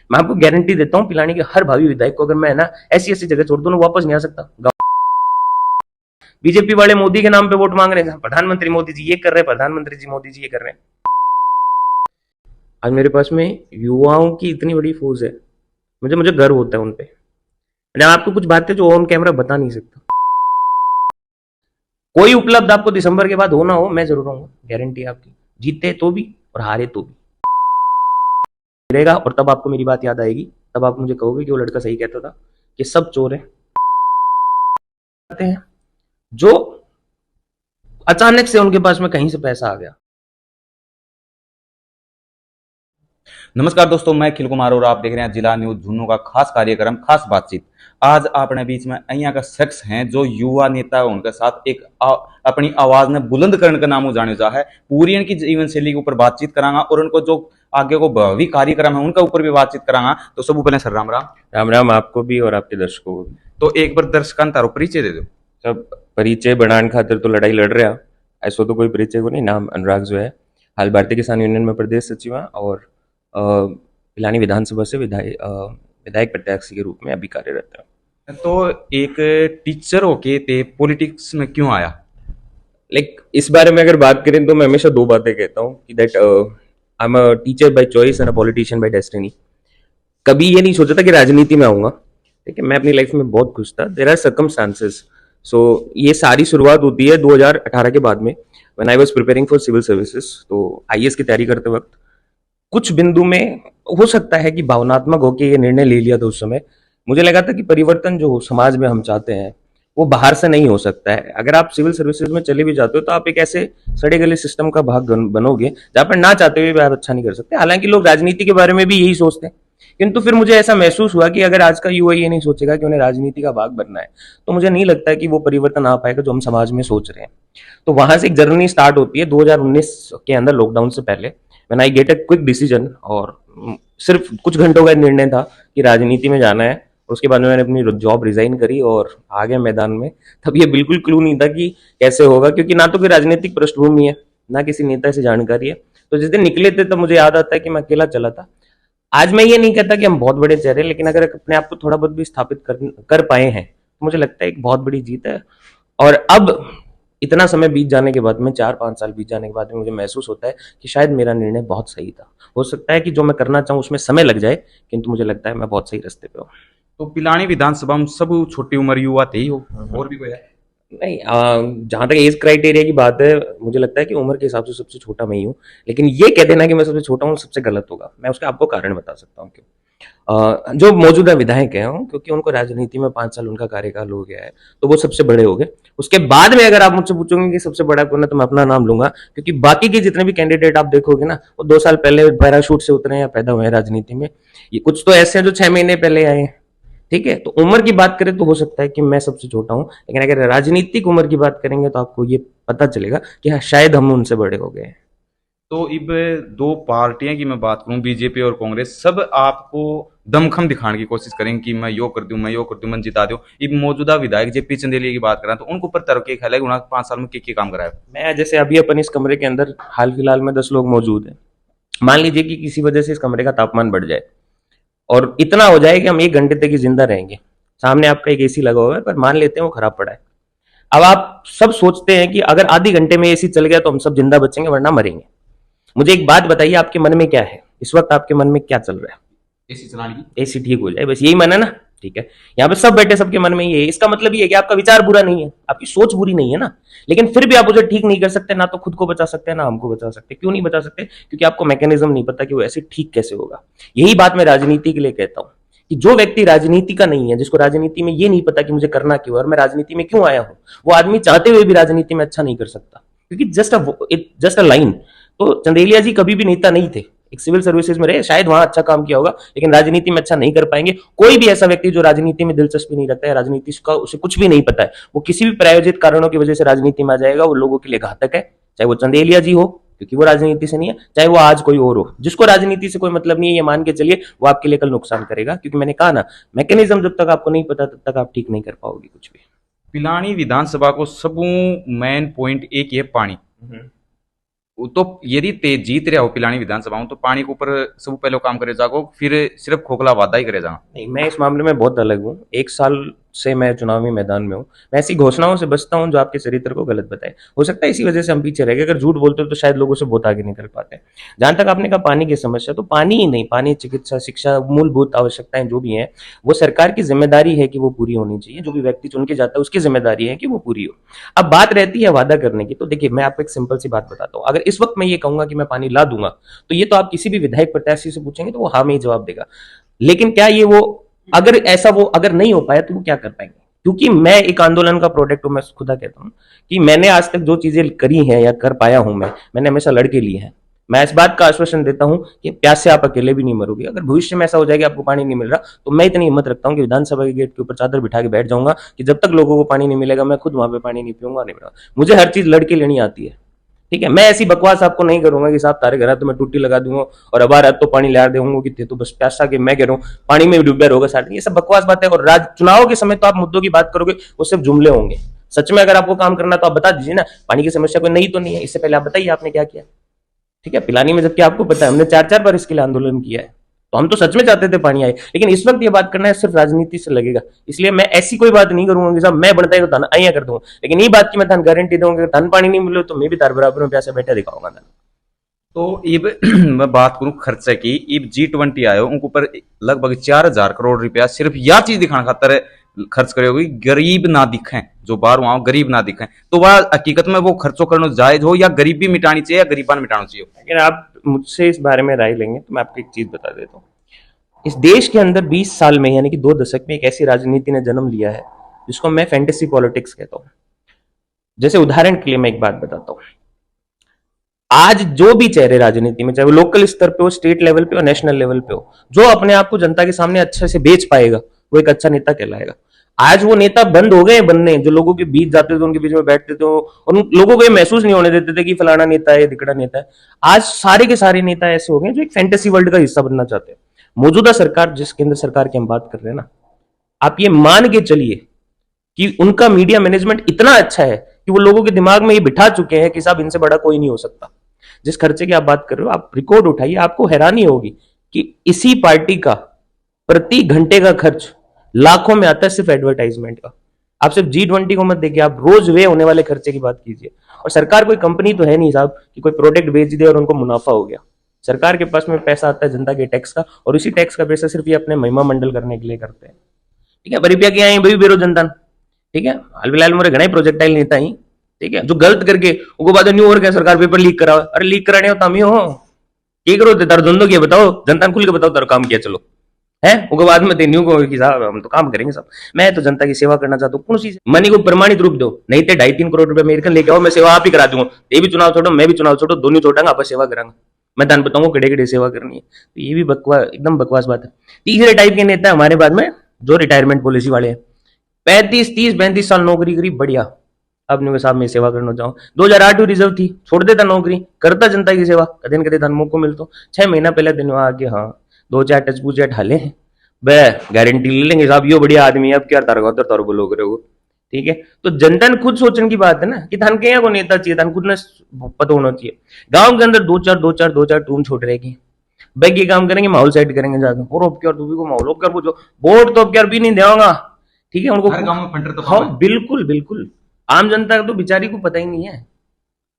मैं आपको गारंटी देता हूँ पिलानी के हर भावी विधायक को अगर मैं ना ऐसी ऐसी जगह छोड़ दूं वापस नहीं आ सकता। बीजेपी वाले मोदी के नाम पे वोट मांग रहे हैं, प्रधानमंत्री मोदी जी ये कर रहे हैं, प्रधानमंत्री जी मोदी जी ये कर रहे हैं। आज मेरे पास में युवाओं की इतनी बड़ी फोर्स है, मुझे मुझे गर्व होता है उन पे। मैं आपको कुछ बातें जो ऑन कैमरा बता नहीं सकता। कोई उपलब्ध आपको दिसंबर के बाद होना हो मैं जरूर आऊंगा, गारंटी आपकी, जीते तो भी और हारे तो भी रहेगा। और तब आपको मेरी बात याद आएगी, तब आप मुझे कहोगे कि वो लड़का सही कहता था कि सब चोर हैं जो अचानक से उनके पास में कहीं से पैसा आ गया। नमस्कार दोस्तों, मैं खिल कुमार और आप देख रहे हैं जिला न्यूज झुन्नू का खास कार्यक्रम खास बातचीत। आज अपने बीच में अहिया का शख्स हैं जो युवा नेता उनके साथ एक अपनी आवाज ने बुलंद करने का नाम जाने जा है। पूरी इनकी जीवन शैली के ऊपर बातचीत करांगा और उनको जो आगे को भावी कार्यक्रम है उनका ऊपर भी बातचीत करांगा। तो सबसे पहले सर राम राम। राम राम आपको भी और आपके दर्शकों को भी। तो एक बार दर्शकां तारो परिचय दे दो। सब परिचय बढ़ाने खातिर तो लड़ाई लड़ रहे हैं, ऐसा तो कोई परिचय को नहीं। नाम अनुराग जो है, हाल भारतीय किसान यूनियन में प्रदेश सचिव है और पिलानी विधानसभा से विधायक प्रत्याशी के रूप में अभी कार्यरत है। तो एक टीचर होके ते पॉलिटिक्स में क्यों आया? इस बारे में अगर बात करें तो मैं हमेशा दो बातें कहता हूँ कि that I am a teacher by choice and a politician by destiny. कभी ये नहीं सोचा था कि राजनीति में आऊंगा, ठीक है। मैं अपनी लाइफ में बहुत खुश था। There are circumstances. सो ये सारी शुरुआत होती है 2018 के बाद में, when I was preparing for civil services. तो आईएएस की तैयारी करते वक्त कुछ बिंदु में हो सकता है कि भावनात्मक होकर ये निर्णय ले लिया था। उस समय मुझे लगा था कि परिवर्तन जो समाज में हम चाहते हैं वो बाहर से नहीं हो सकता है। अगर आप सिविल सर्विसेज में चले भी जाते हो तो आप एक ऐसे सड़े गले सिस्टम का भाग बनोगे जहां पर ना चाहते हुए भी आप अच्छा नहीं कर सकते। हालांकि लोग राजनीति के बारे में भी यही सोचते हैं, किंतु फिर मुझे ऐसा महसूस हुआ कि अगर आज का युवा ये नहीं सोचेगा कि उन्हें राजनीति का भाग बनना है तो मुझे नहीं लगता कि वो परिवर्तन आ पाएगा जो हम समाज में सोच रहे हैं। तो वहां से एक जर्नी स्टार्ट होती है 2019 के अंदर, लॉकडाउन से पहले, when I get a quick decision. और सिर्फ कुछ घंटों का निर्णय था कि राजनीति में जाना है। उसके बाद में मैंने अपनी जॉब रिजाइन करी और आ गया मैदान में। तब ये बिल्कुल क्लू नहीं था कि कैसे होगा, क्योंकि ना तो कोई राजनीतिक पृष्ठभूमि है ना किसी नेता से जानकारी है। तो जिस दिन निकले थे तब मुझे याद आता है कि मैं अकेला चला था। आज मैं ये नहीं कहता कि हम बहुत बड़े चेहरे, लेकिन अगर अपने आप को थोड़ा बहुत भी स्थापित कर पाए हैं तो मुझे लगता है एक बहुत बड़ी जीत है। और अब इतना समय बीत जाने के बाद में, 4-5 साल बीत जाने के बाद में, मुझे महसूस होता है कि शायद मेरा निर्णय बहुत सही था। हो सकता है कि जो मैं करना चाहूँ उसमें समय लग जाए, किंतु मुझे लगता है मैं बहुत सही रास्ते पे हूँ। तो पिलानी विधानसभा में सब छोटी उम्र युवा थे ही हो, और भी कोई है? नहीं, जहां तक एज क्राइटेरिया की बात है, मुझे लगता है कि उम्र के हिसाब से सबसे छोटा मैं ही हूँ। लेकिन ये कह देना कि मैं सबसे छोटा हूँ सबसे गलत होगा। मैं उसका आपको कारण बता सकता हूँ क्यों। जो मौजूदा विधायक हैं, क्योंकि उनको राजनीति में 5 साल उनका कार्यकाल हो गया है तो वो सबसे बड़े हो गए। उसके बाद में अगर आप मुझसे पूछोगे कि सबसे बड़ा कौन है तो मैं अपना नाम लूंगा, क्योंकि बाकी के जितने भी कैंडिडेट आप देखोगे ना वो 2 साल पहले पैराशूट से उतरे या पैदा हुए हैं राजनीति में। ये कुछ तो ऐसे हैं जो 6 महीने पहले आए हैं, ठीक है। तो उम्र की बात करें तो हो सकता है कि मैं सबसे छोटा हूं, लेकिन अगर राजनीतिक उम्र की बात करेंगे तो आपको ये पता चलेगा कि हाँ, शायद हम उनसे बड़े हो गए हैं। तो इब दो पार्टियां की मैं बात करूं, बीजेपी और कांग्रेस, सब आपको दमखम दिखाने की कोशिश करेंगे कि मैं यो कर दूं, मैं यो कर दूं, मैं जिता दूं। इब मौजूदा विधायक जेपी चंदेलिया की बात करें तो उनको ऊपर तरह के ख्याल है 5 साल में क्या काम कराया। मैं जैसे अभी अपन इस कमरे के अंदर हाल फिलहाल में 10 लोग मौजूद हैं। मान लीजिए कि किसी वजह से इस कमरे का तापमान बढ़ जाए और इतना हो जाए कि हम 1 घंटे तक ही जिंदा रहेंगे। सामने आपका एक एसी लगा हुआ है, पर मान लेते हैं वो खराब पड़ा है। अब आप सब सोचते हैं कि अगर आधे घंटे में एसी चल गया तो हम सब जिंदा बचेंगे वरना मरेंगे। मुझे एक बात बताइए, आपके मन में क्या है इस वक्त? आपके मन में क्या चल रहा है? एसी चलाने की, एसी ठीक हो जाए, बस यही मन है ना? ठीक है, यहाँ पे सब बैठे, सबके मन में ये है। इसका मतलब ये है कि आपका विचार बुरा नहीं है, आपकी सोच बुरी नहीं है ना। लेकिन फिर भी आप उसे ठीक नहीं कर सकते, ना तो खुद को बचा सकते हैं ना हमको बचा सकते। क्यों नहीं बचा सकते? क्योंकि आपको मैकेनिज्म नहीं पता कि वो ऐसे ठीक कैसे होगा। यही बात मैं राजनीति के लिए कहता हूं कि जो व्यक्ति राजनीति का नहीं है, जिसको राजनीति में ये नहीं पता कि मुझे करना क्यों है और मैं राजनीति में क्यों आया हूं, वो आदमी चाहते हुए भी राजनीति में अच्छा नहीं कर सकता, क्योंकि जस्ट अ लाइन। तो चंदेलिया जी कभी भी नेता नहीं थे, एक सिविल सर्विसेज में रहे, शायद वहां अच्छा काम किया होगा, लेकिन राजनीति में अच्छा नहीं कर पाएंगे। कोई भी ऐसा व्यक्ति जो राजनीति में दिलचस्पी नहीं रखता है, राजनीति का उसे कुछ भी नहीं पता है, वो किसी भी प्रायोजित कारणों की वजह से राजनीति में आ जाएगा, वो लोगों के लिए घातक है। चाहे वो चंदेलिया जी हो, क्योंकि वो राजनीति से नहीं है, चाहे वो आज कोई और हो। जिसको राजनीति से कोई मतलब नहीं है, ये मान के चलिए, वो आपके लिए कल नुकसान करेगा। क्योंकि मैंने कहा ना, मैकेनिज्म जब तक आपको नहीं पता तब तक आप ठीक नहीं कर पाओगे कुछ भी। पिलानी विधानसभा को सब मेन पॉइंट एक ही है, पानी। तो यदि तेज जीत रहा हो पिलानी विधानसभा में तो पानी के ऊपर सब पहले काम करे जागो, फिर सिर्फ खोखला वादा ही करे जाओ। नहीं, मैं इस मामले में बहुत अलग हूँ। 1 साल से मैं चुनावी मैदान में हूँ। मैं ऐसी घोषणाओं से बचता हूँ जो आपके चरित्र को गलत बताए। हो सकता है इसी वजह से हम पीछे रह गए। अगर झूठ बोलते तो शायद लोगों से बहुत आगे निकल पाते हैं। जहां तक आपने कहा पानी की समस्या, तो पानी ही नहीं, पानी, चिकित्सा, शिक्षा, मूलभूत आवश्यकताएं जो भी हैं, वो सरकार की जिम्मेदारी है कि वो पूरी होनी चाहिए। जो भी व्यक्ति चुन के जाता है उसकी जिम्मेदारी है कि वो पूरी हो। अब बात रहती है वादा करने की, तो देखिए मैं आपको एक सिंपल सी बात बताता हूँ। अगर इस वक्त मैं ये कहूंगा कि मैं पानी ला दूंगा, तो ये तो आप किसी भी विधायक प्रत्याशी से पूछेंगे तो वो हाँ में ही जवाब देगा। लेकिन क्या ये वो, अगर ऐसा वो अगर नहीं हो पाया तो वो क्या कर पाएंगे? क्योंकि मैं एक आंदोलन का प्रोडक्ट हूं। मैं खुदा कहता हूं कि मैंने आज तक जो चीजें करी हैं या कर पाया हूं, मैंने हमेशा लड़के लिए हैं। मैं इस बात का आश्वासन देता हूं कि प्यास से आप अकेले भी नहीं मरोगे। अगर भविष्य में ऐसा हो जाएगा आपको पानी नहीं मिल रहा, तो मैं इतनी हिम्मत रखता हूं कि विधानसभा के गेट के ऊपर चादर बिठा के बैठ जाऊंगा कि जब तक लोगों को पानी नहीं मिलेगा मैं खुद वहां पे पानी नहीं पीऊंगा, नहीं पीऊंगा। मुझे हर चीज लड़के लेनी आती है, ठीक है। मैं ऐसी बकवास आपको नहीं करूंगा कि साहब तारे घर तो मैं टूटी लगा दूंगा और अब रात तो पानी ला दूंगा कि तो बस प्यासा के मैं कह रहा हूँ पानी में डूबा रहोगा सारे। ये सब बकवास बात है। और चुनाव के समय तो आप मुद्दों की बात करोगे वो सिर्फ जुमले होंगे। सच में अगर आपको काम करना तो आप बता दीजिए ना, पानी की समस्या कोई नई तो नहीं है। इससे पहले आप बताइए आपने क्या किया, ठीक है, पिलानी में। जबकि आपको पता है हमने 4-4 बार इसके लिए आंदोलन किया है। तो हम तो सच में चाहते थे पानी आए, लेकिन इस वक्त ये बात करना है सिर्फ राजनीति से लगेगा। इसलिए मैं ऐसी कोई बात नहीं करूंगा कि साहब मैं बनता है तो धन आइया कर दूंगा, लेकिन ये बात की मैं धन गारंटी दूंगा कि धन पानी नहीं मिले तो मैं भी तार बराबर में प्यासे बैठा दिखाऊंगा धन। तो इब मैं बात करूं खर्चे की, इब G20 आयो उनके ऊपर लगभग 4,000 करोड़ रुपया सिर्फ यह चीज दिखाने खातर खर्च करे होगी, गरीब ना दिखें, जो बाहर वहां गरीब ना दिखें। तो वह हकीकत में वो खर्चों करना जायज हो या गरीबी मिटानी चाहिए या गरीबान मिटाना चाहिए? अगर आप मुझसे इस बारे में राय लेंगे तो मैं आपको एक चीज बता देता हूँ। इस देश के अंदर 20 साल में यानी कि 2 दशक में एक ऐसी राजनीति ने जन्म लिया है जिसको मैं फैंटेसी पॉलिटिक्स कहता हूं। जैसे उदाहरण के लिए मैं एक बात बताता हूं। आज जो भी चेहरे राजनीति में, चाहे वो लोकल स्तर पे हो, स्टेट लेवल पे हो, नेशनल लेवल पे हो, जो अपने आप को जनता के सामने अच्छे से बेच पाएगा वो एक अच्छा नेता कहलाएगा। आज वो नेता बंद हो गए बनने, जो लोगों के बीच जाते थे, उनके बीच में बैठते थे और उन लोगों को ये महसूस नहीं होने देते थे कि फलाना नेता है, दिकड़ा नेता है। आज सारे के सारे नेता ऐसे हो गए जो एक फैंटेसी वर्ल्ड का हिस्सा बनना चाहते हैं। मौजूदा सरकार, जिस केंद्र सरकार की हम बात कर रहे हैं ना, आप ये मान के चलिए कि उनका मीडिया मैनेजमेंट इतना अच्छा है कि वो लोगों के दिमाग में ये बिठा चुके हैं कि साहब इनसे बड़ा कोई नहीं हो सकता। जिस खर्चे की आप बात कर रहे हो, आप रिकॉर्ड उठाइए, आपको हैरानी होगी कि इसी पार्टी का प्रति घंटे का खर्च लाखों में आता है सिर्फ एडवर्टाइजमेंट का। आप सिर्फ G20 को मत देखिए, आप रोज वे होने वाले खर्चे की बात कीजिए। और सरकार कोई कंपनी तो है नहीं साहब कि कोई प्रोडक्ट बेच दे और उनको मुनाफा हो गया। सरकार के पास में पैसा आता है जनता के टैक्स का, और इसी टैक्स का पैसा सिर्फ ये अपने महिमा मंडल करने के लिए करते हैं, ठीक है। रुपया क्या है भाई बेरो जनता, ठीक है। हाल फिलहाल मेरे घना प्रोजेक्टाइल नेता ही, ठीक है, जो गलत करके उनको बाद न्यू और क्या सरकार पेपर लीक करा। अरे लीक कराने हो तमी हो की करो तार धंधो किया बताओ, जनता खुल के बताओ तारो काम किया चलो है। उनको बाद में न्यू को कि साहब हम तो काम करेंगे सब, मैं तो जनता की सेवा करना चाहता हूँ। कौन सी मनी को प्रमाणित रूप दो, नहीं तो 2.5-3 करोड़ रुपए मेरे लेके आओ, मैं सेवा आप ही करा दूंगा। ये भी चुनाव छोड़ो, मैं भी चुनाव छोड़ो, दोनों छोड़ांगा, आप सेवा करांगा। मैं दान बताऊंगा किड़े किड़े सेवा करनी है। तो ये भी बकवास, एकदम बकवास बात है। तीसरे टाइप के नेता हमारे बाद में जो रिटायरमेंट पॉलिसी वाले हैं, 35-30-35 साल नौकरी करी, बढ़िया, अब नहीं साहब मैं सेवा करना चाहूँ। 2008 रिजर्व थी, छोड़ देता नौकरी, करता जनता की सेवा, कदे कदे धन मौको मिलता। 6 महीना पहले दिन आके हाँ 2-4 टच पूछे ढाले हैं, वह गारंटी ले लेंगे साहब यो बढ़िया आदमी है, अब क्या तार उधर तार बोलो करे, ठीक है। तो जनता ने खुद सोचने की बात है ना कि धन के को नेता चाहिए, धन खुद ने पता होना चाहिए। गांव के अंदर 2-4 टूम छोड़ रहेगी, बैग ये काम करेंगे, माहौल सेट करेंगे जाकर, और अब क्या तू भी को माहौल अब क्या पूछो, वोट तो अब क्या भी नहीं देगा, ठीक है। उनको हर गांव में फंटर तो हाँ बिल्कुल बिल्कुल, आम जनता को तो बेचारी को पता ही नहीं है।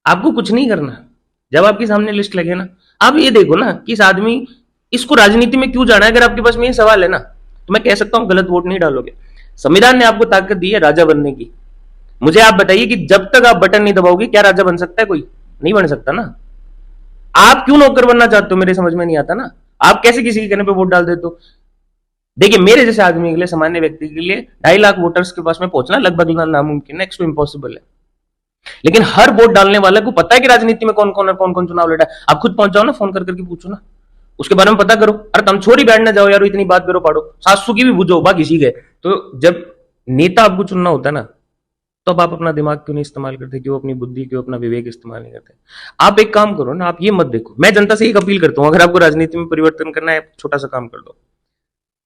आपको कुछ नहीं करना, जब आपके सामने लिस्ट लगे ना, आप ये देखो ना कि इस आदमी इसको राजनीति में क्यों जाना है। अगर आपके पास में ये सवाल है ना, तो मैं कह सकता हूं गलत वोट नहीं डालोगे। संविधान ने आपको ताकत दी है राजा बनने की। मुझे आप बताइए कि जब तक आप बटन नहीं दबाओगे क्या राजा बन सकता है? कोई नहीं बन सकता ना। आप क्यों नौकर बनना चाहते हो, मेरे समझ में नहीं आता ना। आप कैसे किसी के कहने पे वोट डाल देते हो? देखिए मेरे जैसे आदमी के लिए, सामान्य व्यक्ति के लिए 2.5 लाख वोटर्स के पास में पहुंचना लगभग नामुमकिन है, नेक्स्ट टू इम्पॉसिबल है। लेकिन हर वोट डालने वाले को पता है कि राजनीति में कौन कौन चुनाव लड़ा है। आप खुद पहुंच जाओ ना, फोन करके पूछो ना, उसके बारे में पता करो। अरे तुम छोड़ी बैठने जाओ यार, इतनी बात करो पाड़ो, सासू की भी बुझो बाकी किसी गए। तो जब नेता आपको चुनना होता है ना, तो अब आप अपना दिमाग क्यों नहीं इस्तेमाल करते, क्यों अपनी बुद्धि, क्यों अपना विवेक इस्तेमाल नहीं करते? आप एक काम करो ना, आप ये मत देखो। मैं जनता से एक अपील करता हूं, अगर आपको राजनीति में परिवर्तन करना है, छोटा सा काम कर दो,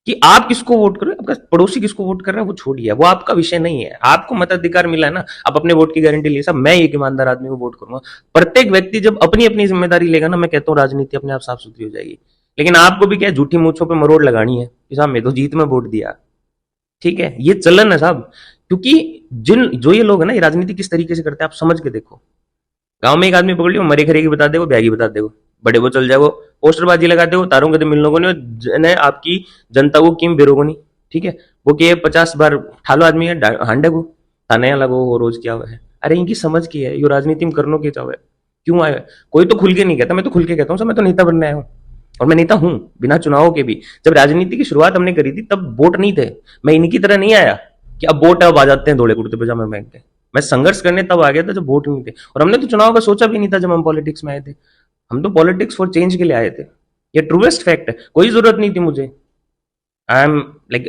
कि आप किसको वोट करो, आपका पड़ोसी किसको वोट कर रहा है वो छोड़िए, वो आपका विषय नहीं है। आपको मताधिकार मिला है ना, आप अपने वोट की गारंटी लिए। साहब मैं एक ईमानदार आदमी को वोट करूंगा। प्रत्येक व्यक्ति जब अपनी अपनी जिम्मेदारी लेगा ना, मैं कहता हूँ राजनीति अपने आप साफ सुथरी हो जाएगी। लेकिन आपको भी क्या है, झूठी मूछों पे मरोड़ लगानी है कि साहब मैं तो जीत में वोट दिया। ठीक है, ये चलन है साहब। क्योंकि जिन जो ये लोग है ना, ये राजनीति किस तरीके से करते हैं आप समझ के देखो। गांव में एक आदमी पकड़ लियो, मरे खरे की बता दे, वो ब्यागी बता दे, बड़े वो चल जाओ, पोस्टरबाजी लगाते हो, तारों के मिलने को नहीं ने आपकी जनता को किम बेरोगो नहीं। ठीक है, वो कि 50 बार ठालो आदमी है हांडे को थाने लगो वो रोज क्या हुआ है। अरे इनकी समझ की है, यो राजनीति में करनो के चाहे क्यों आए। कोई तो खुल के नहीं कहता, मैं तो खुल के कहता हूँ सर, मैं तो नेता बनने आया हूँ और मैं नेता हूं बिना चुनाव के भी। जब राजनीति की शुरुआत हमने करी थी तब वोट नहीं थे। मैं इनकी तरह नहीं आया कि अब वोट अब आ जाते हैं धोले कुर्ते पजामे पहन के। मैं संघर्ष करने तब आ गया था जब वोट नहीं थे, और हमने तो चुनाव का सोचा भी नहीं था जब हम पॉलिटिक्स में आए थे। हम तो पॉलिटिक्स फॉर चेंज के लिए आए थे, ये ट्रूएस्ट फैक्ट है। कोई जरूरत नहीं थी मुझे। आई एम लाइक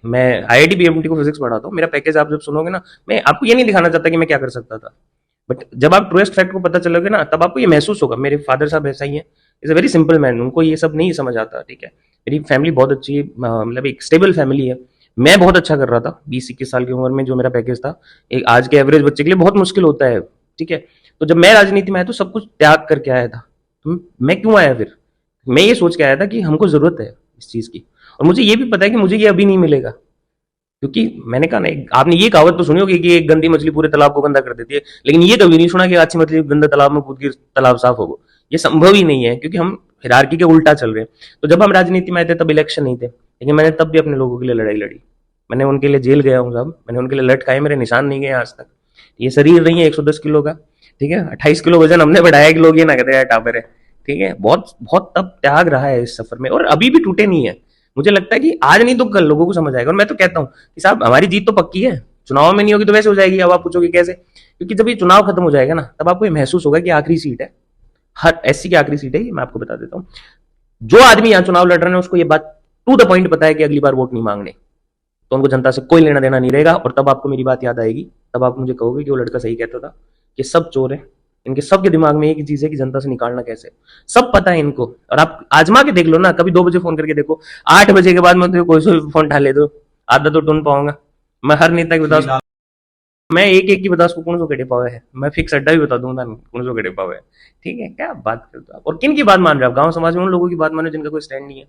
मैं IIT BMT को फिजिक्स पढ़ाता हूँ। मेरा पैकेज आप जब सुनोगे ना, मैं आपको ये नहीं दिखाना चाहता कि मैं क्या कर सकता था, बट जब आप ट्रूएस्ट फैक्ट को पता चलोगे ना, तब आपको ये महसूस होगा। मेरे फादर साहब ऐसा ही है, is a very simple man, उनको ये सब नहीं समझ आता। ठीक है, मेरी फैमिली बहुत अच्छी है, मतलब एक स्टेबल फैमिली है। मैं बहुत अच्छा कर रहा था 20-21 साल की उम्र में। जो मेरा पैकेज था एक आज के एवरेज बच्चे के लिए बहुत मुश्किल होता है। ठीक है, तो जब मैं राजनीति में आया तो सब कुछ त्याग करके आया था। तो मैं क्यों आया फिर, मैं ये सोच के आया था कि हमको जरूरत है इस चीज की, और मुझे ये भी पता है कि मुझे ये अभी नहीं मिलेगा। क्योंकि मैंने कहा ना, आपने ये कहावत तो सुनी होगी कि एक गंदी मछली पूरे तालाब को गंदा कर देती है, लेकिन ये कभी नहीं सुना कि अच्छी मछली गंदे तालाब में कूद के तालाब साफ होगा। ये संभव ही नहीं है, क्योंकि हम हिरार्की के उल्टा चल रहे हैं। तो जब हम राजनीति में आए थे तब इलेक्शन नहीं थे, लेकिन मैंने तब भी अपने लोगों के लिए लड़ाई लड़ी। मैंने उनके लिए जेल गया हूँ साहब, मैंने उनके लिए लट खाए, मेरे निशान नहीं गए आज तक। ये शरीर नहीं है 110 किलो का, ठीक है, 28 किलो वजन हमने बढ़ाया कि लोग ये ना कहते हैं टापर है। ठीक है, बहुत बहुत तब त्याग रहा है इस सफर में, और अभी भी टूटे नहीं है। मुझे लगता है कि आज नहीं तो कल लोगों को समझ आएगा। और मैं तो कहता हूँ कि साहब हमारी जीत तो पक्की है, चुनाव में नहीं होगी तो वैसे हो जाएगी। अब आप पूछोगे कैसे, क्योंकि जब ये चुनाव खत्म हो जाएगा ना, तब आपको ये महसूस होगा कि आखिरी सीट है, हर SC की आखिरी सीट है। ये मैं आपको बता देता हूँ, जो आदमी यहाँ चुनाव लड़ रहे हैं उसको ये बात टू द पॉइंट पता है कि अगली बार वोट नहीं मांगने, तो उनको जनता से कोई लेना देना नहीं रहेगा। और तब आपको मेरी बात याद आएगी, तब आप मुझे कहोगे कि वो लड़का सही कहता था कि सब चोर है, इनके सबके दिमाग में एक ही चीज है कि जनता से निकालना कैसे। सब पता है इनको, और आप आजमा के देख लो ना, कभी 2 बजे फोन करके देखो, 8 बजे के बाद में तो कोई सा फोन उठा ले दो, आधा तो टून पाऊंगा। मैं हर नेता की बता, मैं एक एक की बता उसको कौन सो कड़े पावे है, मैं फिक्स अड्डा भी बता दूंगा कौन सो कड़े पावे है। ठीक है, क्या बात करते हो आप, और किन की बात मान रहे हो आप। गांव समाज में उन लोगों की बात मानो जिनका कोई स्टैंड नहीं है।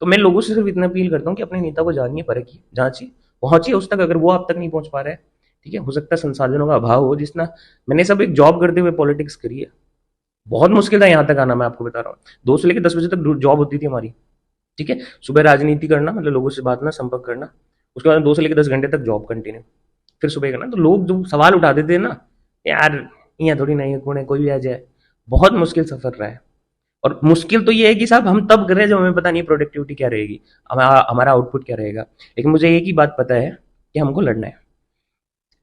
तो मैं लोगों से सिर्फ इतना अपील करता हूँ कि अपने नेता को जानिए, परखिए, जांचिए, पहुंचिए उस तक, अगर वो आप तक नहीं पहुंच पा रहे हैं। ठीक है, हो सकता है संसाधनों का अभाव हो। जिसना मैंने सब एक जॉब करते हुए पॉलिटिक्स करी है, बहुत मुश्किल था यहाँ तक आना, मैं आपको बता रहा हूँ। 2 से लेकर 10 बजे तक जॉब होती थी हमारी। ठीक है, सुबह राजनीति करना, मतलब लोगों से बात करना, संपर्क करना, उसके बाद 2 से लेकर 10 घंटे तक जॉब कंटिन्यू, फिर सुबह करना। तो लोग जो सवाल उठाते थे ना, यार यहाँ थोड़ी नहीं है, कौन है, कोई भी आ जाए। बहुत मुश्किल सफर रहा है। और मुश्किल तो ये है कि साहब हम तब कर रहे हैं जब हमें पता नहीं प्रोडक्टिविटी क्या रहेगी, हमारा आउटपुट क्या रहेगा। लेकिन मुझे एक ही बात पता है कि हमको लड़ना है।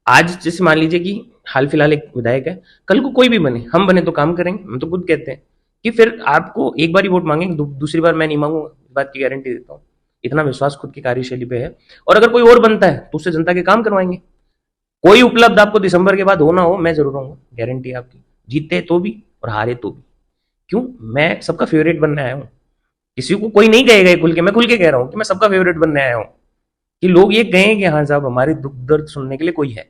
आज जैसे मान लीजिए कि हाल फिलहाल एक विधायक है, कल को कोई भी बने, हम बने तो काम करेंगे। हम तो खुद कहते हैं कि फिर आपको एक बार ही वोट मांगेंगे, दूसरी बार मैं नहीं मांगूंगा, इस बात की गारंटी देता हूँ। इतना विश्वास खुद की कार्यशैली पे है। और अगर कोई और बनता है तो उससे जनता के काम करवाएंगे। कोई उपलब्ध आपको दिसंबर के बाद हो ना हो, मैं जरूर आऊंगा, गारंटी है आपकी, जीते तो भी और हारे तो भी। क्यों, मैं सबका फेवरेट बनने आया हूँ। किसी को कोई नहीं कहेगा खुल के, मैं खुल के कह रहा हूँ कि मैं सबका फेवरेट बनने आया हूँ, कि लोग ये कहें कि हाँ साहब हमारे दुख दर्द सुनने के लिए कोई है।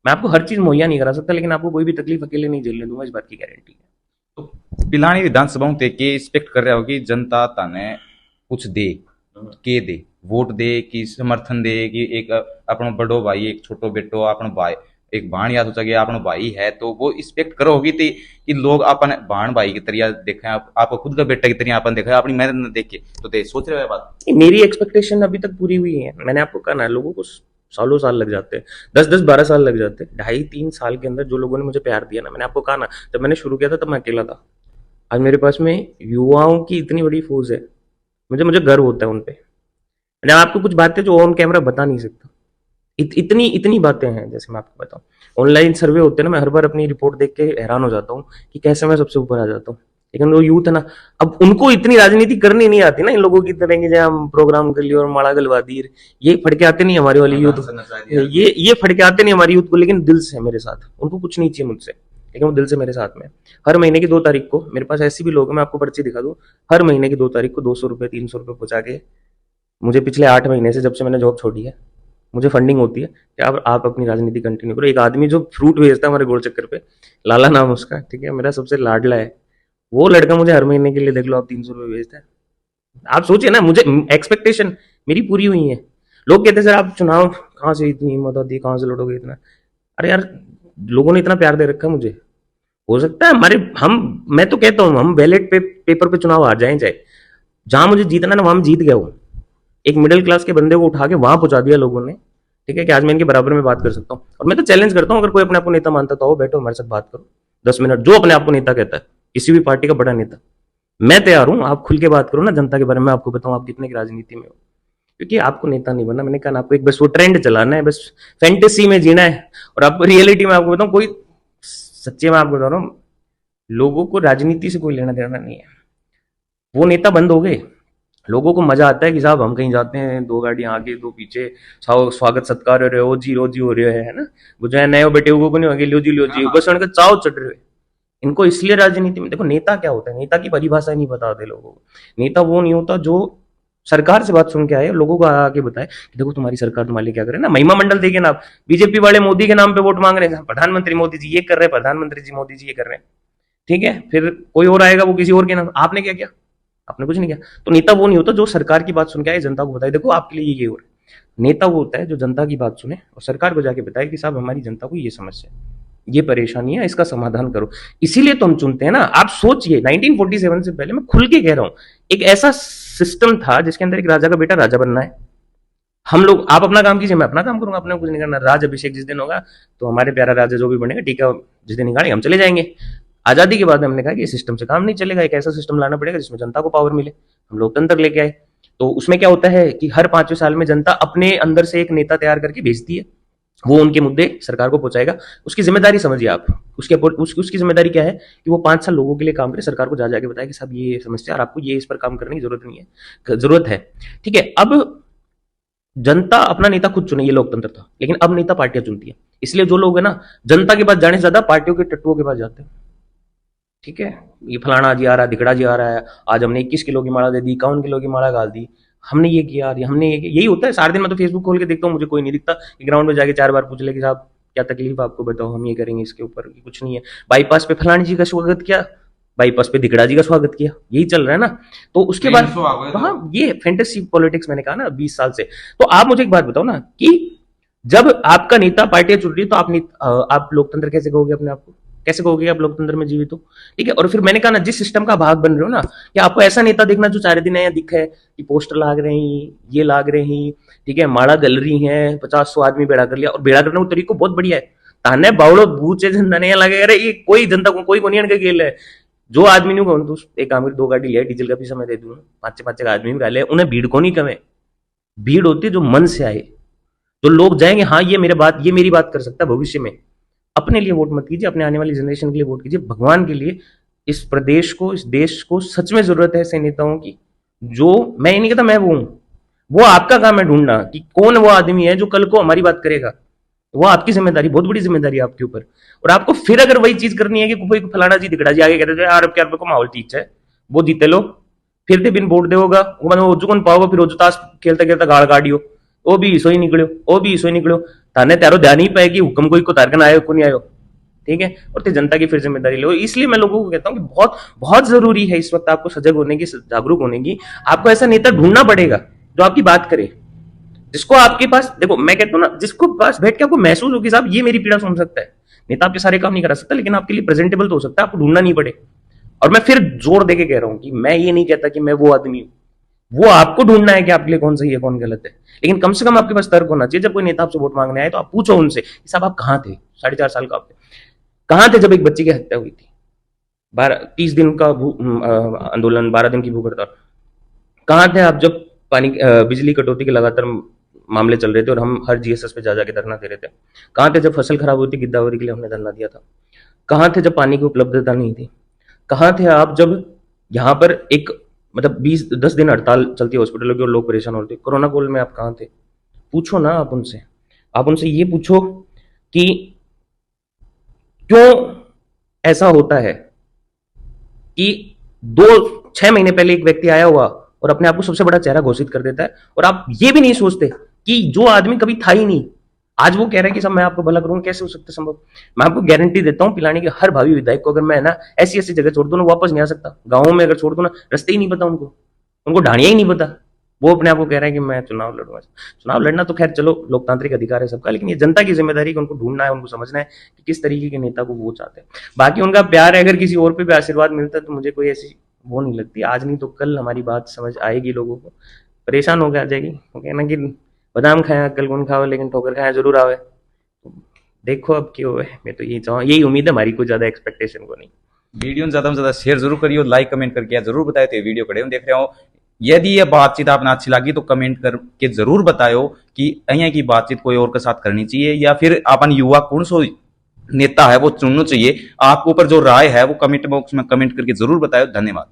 मैं आपको हर चीज मुहैया नहीं करा सकता, लेकिन आपको कोई भी तकलीफ अकेले नहीं झेलने दूंगा, इस बात की गारंटी है। तो पिलानी विधानसभा ते के एक्सपेक्ट कर रहा हो कि जनता तने कुछ दे के दे, वोट दे कि समर्थन दे कि एक अपनो बड़ो भाई, एक छोटो बेटो, अपनो भाई, एक भाण या सोचा कि अपनो भाई है, तो वो एक्सपेक्ट करो होगी कि लोग अपन भाण भाई की तरह देखें, आपको खुद का बेटा की तरह अपन देखें, अपनी मेहनत न देखे, तो दे सोच रहे हो बात। मेरी एक्सपेक्टेशन अभी तक पूरी हुई है। मैंने आपको कहा ना, लोगों को सालों साल लग जाते हैं, 10-10-12 साल लग जाते हैं। 2.5-3 साल के अंदर जो लोगों ने मुझे प्यार दिया ना, मैंने आपको कहा ना, जब मैंने शुरू किया था तब मैं अकेला था। आज मेरे पास में युवाओं की इतनी बड़ी फौज है, मुझे मुझे गर्व होता है उन पे। मैं आपको कुछ बातें जो ऑन कैमरा बता नहीं सकता, इतनी इतनी बातें हैं। जैसे मैं आपको बताऊं, ऑनलाइन सर्वे होते हैं ना, मैं हर बार अपनी रिपोर्ट देख के हैरान हो जाता हूँ कि कैसे मैं सबसे ऊपर आ जाता हूँ। लेकिन वो यूथ है ना, अब उनको इतनी राजनीति करनी नहीं आती ना इन लोगों की तरह की, जहाँ हम प्रोग्राम कर लिए और माड़ा गलवा दी, ये फटके आते नहीं हमारी वाली यूथ, ये फटके आते नहीं हमारी यूथ को। लेकिन दिल से मेरे साथ, उनको कुछ नहीं चाहिए मुझसे, लेकिन वो दिल से मेरे साथ में। हर महीने की 2 तारीख को मेरे पास ऐसी भी लोग हैं, मैं आपको पर्ची दिखा दूं, हर महीने की 2 तारीख को 200 रुपए 300 रुपए पहुंचा के मुझे पिछले 8 महीने से, जब से मैंने जॉब छोड़ी है, मुझे फंडिंग होती है कि अब आप अपनी राजनीति कंटिन्यू करो। एक आदमी जो फ्रूट भेजता है हमारे गोल चक्कर पे, लाला नाम उसका, ठीक है, मेरा सबसे लाडला है, वो लड़का मुझे हर महीने के लिए देख लो आप 300 रुपये भेजता है। आप सोचिए ना, मुझे एक्सपेक्टेशन मेरी पूरी हुई है। लोग कहते हैं सर आप चुनाव कहाँ से इतनी हिम्मत होती है, कहाँ से लड़ोगे इतना। अरे यार, लोगों ने इतना प्यार दे रखा है मुझे, हो सकता है हमारे हम मैं तो कहता हूँ हम बैलेट पेपर पे चुनाव हार जाए, चाहे जहां मुझे जीतना ना वहां मैं जीत गया हूँ। एक मिडिल क्लास के बंदे को उठा के वहां पहुंचा दिया लोगों ने, ठीक है, कि आज मैं इनके बराबर में बात कर सकता हूँ। और मैं तो चैलेंज करता हूँ, अगर कोई अपने आप को नेता मानता तो आओ बैठो हमारे साथ बात करो 10 मिनट, जो अपने आप को नेता कहता है, किसी भी पार्टी का बड़ा नेता, मैं तैयार हूँ। आप खुल के बात करो ना जनता के बारे में, आपको बताऊँ आप कितने की राजनीति में हो, क्योंकि आपको नेता नहीं बनना। मैंने कहा ना, आपको एक बस वो ट्रेंड चलाना है, बस फैंटेसी में जीना है। और आपको रियलिटी में आपको बताऊँ, कोई सच्चे में आपको बता रहा हूँ, लोगों को राजनीति से कोई लेना देना नहीं है। वो नेता बंद हो गए। लोगों को मजा आता है कि साहब हम कहीं जाते हैं, 2 गाड़ियां आगे 2 पीछे, स्वागत सत्कार हो रहे हो जी, रोजी हो रहे है ना, वो जो है नए बेटे को नहीं होंगे, लो जी बस उनका चाव चढ़ रहे। इनको इसलिए राजनीति में देखो, नेता क्या होता है, नेता की परिभाषा नहीं बताते लोगों को। नेता वो नहीं होता जो सरकार से बात सुन के आए, लोगों को आके बताए कि देखो तुम्हारी सरकार तुम्हारे लिए क्या करे ना। महिमा मंडल देखिए ना आप, बीजेपी वाले मोदी के नाम पे वोट मांग रहे हैं, प्रधानमंत्री मोदी जी ये कर रहे हैं, प्रधानमंत्री जी मोदी जी ये कर रहे हैं, ठीक है, फिर कोई और आएगा वो किसी और के नाम, आपने क्या किया, आपने कुछ नहीं किया। तो नेता वो नहीं होता जो सरकार की बात सुन के आए, जनता को बताए देखो आपके लिए ये हो रहा है। नेता वो होता है जो जनता की बात सुने और सरकार को जाके बताए कि साहब हमारी जनता को ये समस्या है, ये परेशानी है, इसका समाधान करो। इसीलिए तो हम चुनते हैं ना। आप सोचिए 1947 से पहले, मैं खुल के कह रहा हूं, एक ऐसा सिस्टम था जिसके अंदर एक राजा का बेटा राजा बनना है। हम लोग, आप अपना काम कीजिए, मैं अपना काम करूंगा, अपने कुछ नहीं करना। राज अभिषेक जिस दिन होगा तो हमारे प्यारा राजा जो भी बनेगा, टीका जिस दिन निकालेंगे हम चले जाएंगे। आजादी के बाद हमने कहा कि सिस्टम से काम नहीं चलेगा, एक ऐसा सिस्टम लाना पड़ेगा जिसमें जनता को पावर मिले। हम लोकतंत्र लेके आए। तो उसमें क्या होता है कि हर 5वें साल में जनता अपने अंदर से एक नेता तैयार करके भेजती है, वो उनके मुद्दे सरकार को पहुंचाएगा। उसकी जिम्मेदारी समझिए आप, उसकी जिम्मेदारी क्या है कि वो 5 साल लोगों के लिए काम करे, सरकार को जा जाके बताए कि साहब ये समस्या और आपको ये इस पर काम करने की जरूरत नहीं है, जरूरत है, ठीक है। अब जनता अपना नेता खुद चुने, ये लोकतंत्र था। लेकिन अब नेता पार्टियां चुनती है। इसलिए जो लोग है ना, जनता के पास जाने से ज्यादा पार्टियों के टट्टुओं के पास जाते हैं, ठीक है। ये फलाना जी आ रहा है, धिकड़ा जी आ रहा है, आज हमने 21 किलो की माला दे दी, 51 किलो की माला गाल दी, हमने ये किया, हमने ये किया। यही होता है सारे दिन। मैं तो फेसबुक खोल के देखता हूँ, मुझे कोई नहीं दिखता कि ग्राउंड में जाके 4 बार पूछ ले कि साहब क्या तकलीफ आपको, बताओ हम ये करेंगे, इसके ऊपर कुछ नहीं है। बाईपास पे फलानी जी का स्वागत किया, बाईपास पे धिकड़ा जी का स्वागत किया, यही चल रहा है ना। तो उसके बाद हाँ, ये फैंटेसी पॉलिटिक्स मैंने कहा ना 20 साल से। तो आप मुझे एक बात बताओ ना कि जब आपका नेता पार्टियां चुन रही है तो आप लोकतंत्र कैसे कहोगे अपने आप को, कैसे कहोगे आप लोकतंत्र में जीवित हो, ठीक है। और फिर मैंने कहा ना, जिस सिस्टम का भाग बन रहे हो ना, कि आपको ऐसा नेता देखना जो 4 दिन है दिख है कि पोस्टर लाग रहे हैं, ये लाग रहे हैं, ठीक है, माड़ा गल रही है, 50-100 आदमी बेड़ा कर लिया। और बेड़ा करने का तरीका बहुत बढ़िया है, ताने बावड़ो बूचे जनता नहीं लगे, अरे ये कोई जनता को कोई कोनियन का खेल है। जो आदमी नहीं कहूँ तो एक काम 2 गाड़ी लिया, डीजल का पैसा मैं दे दूंगा, 5 आदमी भी डाले, उन्हें भीड़ को नहीं कमे। भीड़ होती है जो मन से आए, तो लोग जाएंगे हाँ ये मेरी बात कर सकता है भविष्य में। अपने लिए वोट मत कीजिए, अपने आने वाली जनरेशन के लिए वोट कीजिए, भगवान के लिए। इस प्रदेश को, इस देश को सच में जरूरत है ऐसे नेताओं की। जो, मैं ये नहीं कहता मैं वो हूं, वो आपका काम है ढूंढना कि कौन वो आदमी है जो कल को हमारी बात करेगा। वो आपकी जिम्मेदारी, बहुत बड़ी जिम्मेदारी है आपके ऊपर। और आपको फिर अगर वही चीज करनी है कि कोई फलाना जी दिखड़ा जी आगे कहते थे यार अब क्या को माहौल ठीक है, वो जीते लो, फिर ते बिन वोट देगा वो कौन पाओगे, फिर ताश खेलता खेलता गाड़ गाड़ियो, वो भी सोई निकलो थाने त्यारो ध्यान ही पाएगी हुक्म कोई को तारकन आयो को नहीं आयो, ठीक है। और ते जनता की फिर जिम्मेदारी लो। इसलिए मैं लोगों को कहता हूँ कि बहुत बहुत जरूरी है इस वक्त आपको सजग होने की, जागरूक होने की। आपको ऐसा नेता ढूंढना पड़ेगा जो आपकी बात करे, जिसको आपके पास, देखो मैं कहता हूँ ना, जिसको पास बैठ के आपको महसूस हो कि साहब ये मेरी पीड़ा सुन सकता है। नेता आपके सारे काम नहीं करा सकता, लेकिन आपके लिए प्रेजेंटेबल तो हो सकता है, आपको ढूंढना नहीं पड़े। और मैं फिर जोर देके कह रहा हूं कि मैं ये नहीं कहता कि मैं वो आदमी हूं, वो आपको ढूंढना है कि आपके लिए कौन सही है कौन गलत है। लेकिन कम से कम आपके पास तर्क होना चाहिए। जब कोई नेता आपसे वोट मांगने आए तो आप पूछो उनसे, साहब आप कहां थे 4.5 साल का, आप कहां थे जब एक बच्ची की हत्या हुई थी, 30 दिन का आंदोलन, 12 दिन की भूख हड़ताल, कहां थे आप जब बिजली कटौती के लगातार मामले चल रहे थे और हम हर जीएसएस पे जा जाके धरना दे रहे थे, कहां थे जब फसल खराब हुई थी गिद्दावरी के लिए हमने धरना दिया था, कहां थे जब पानी की उपलब्धता नहीं थी, कहां थे आप जब यहाँ पर एक मतलब 10 दिन हड़ताल चलती है हॉस्पिटलों की और लोग परेशान होते, कोरोना कोल में आप कहां थे। पूछो ना आप उनसे ये पूछो कि क्यों ऐसा होता है कि 6 महीने पहले एक व्यक्ति आया हुआ और अपने आप को सबसे बड़ा चेहरा घोषित कर देता है, और आप ये भी नहीं सोचते कि जो आदमी कभी था ही नहीं, आज वो कह रहा है कि सब मैं आपको भला करूंगा। कैसे हो सकता है संभव? मैं आपको गारंटी देता हूँ, पिलानी के हर भावी विधायक को अगर मैं ना ऐसी ऐसी जगह छोड़ दूं ना, वापस नहीं आ सकता। गाँव में अगर छोड़ दूं ना, रास्ते ही नहीं पता उनको, उनको ढाणिया ही नहीं पता। वो अपने आप को कह रहे हैं कि मैं चुनाव लड़ूंगा। चुनाव लड़ना तो खैर चलो लोकतांत्रिक अधिकार है सबका, लेकिन ये जनता की जिम्मेदारी है कि उनको ढूंढना है, उनको समझना है कि किस तरीके के नेता को वो चाहते हैं। बाकी उनका प्यार है, अगर किसी और पे भी आशीर्वाद मिलता है तो मुझे कोई ऐसी वो नहीं लगती। आज नहीं तो कल हमारी बात समझ आएगी, लोगों को परेशान होकर आ जाएगी। वो कहना कि बादाम खाया कल कौन खावे, लेकिन ठोकर खाया जरूर आवे। तो देखो अब क्यों है, मैं तो यही चाहूँ, यही उम्मीद है हमारी, कोई ज्यादा एक्सपेक्टेशन को नहीं। वीडियो में ज्यादा शेयर जरूर करिए और लाइक कमेंट करके जरूर बताए थे वीडियो खड़े देख रहे हो। यदि ये बातचीत आपने अच्छी लगी तो कमेंट करके जरूर बताओ कि अहिया की बातचीत कोई और के साथ करनी चाहिए या फिर अपन युवा कौन सो नेता है वो चुनना चाहिए। आपके ऊपर जो राय है वो कमेंट बॉक्स में कमेंट करके जरूर बताओ। धन्यवाद।